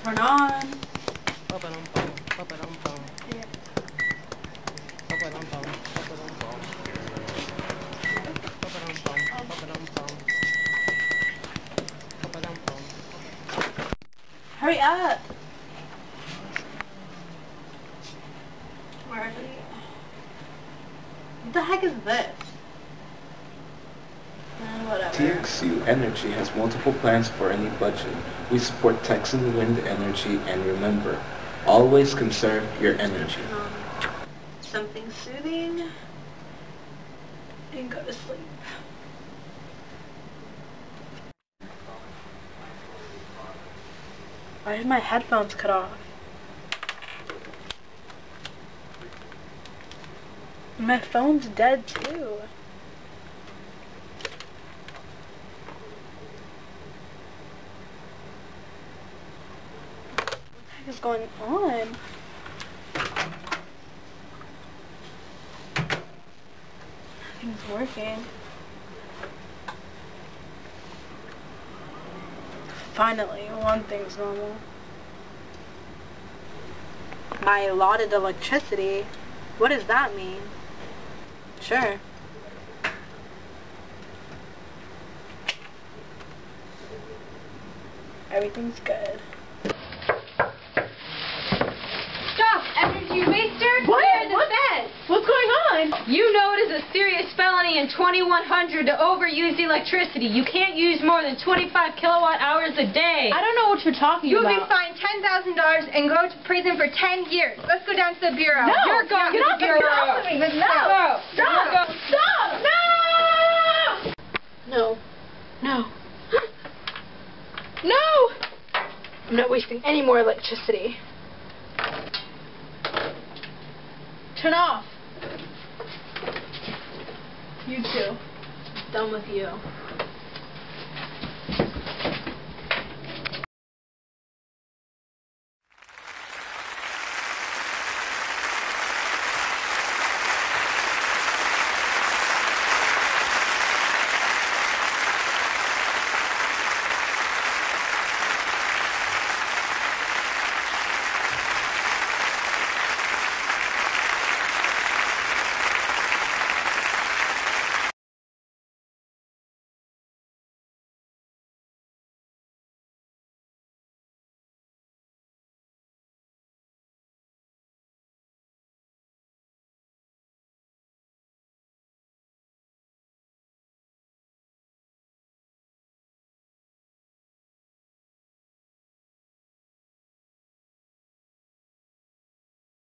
Turn on. Hurry up. Where are we? What the heck is this? Whatever. TXU Energy has multiple plans for any budget. We support Texan wind energy, and remember, always conserve your energy. Something soothing and go to sleep. Why did my headphones cut off? My phone's dead too. What the heck is going on? Nothing's working. Finally, one thing's normal. My allotted electricity? What does that mean? Sure. Everything's good. Stop, energy waster! What? Clear the fence! What's going on? You know it is a serious felony in 2100 to overuse electricity. You can't use more than 25 kilowatt hours a day. I don't know what you're talking You'll about. be fined $10,000 and go to prison for 10 years. Let's go down to the bureau. No, You're going get to off the me, bureau. get off of me. Let's No. go. Stop. Stop. No. No. No. I'm not wasting any more electricity. Turn off. You too. Done with you.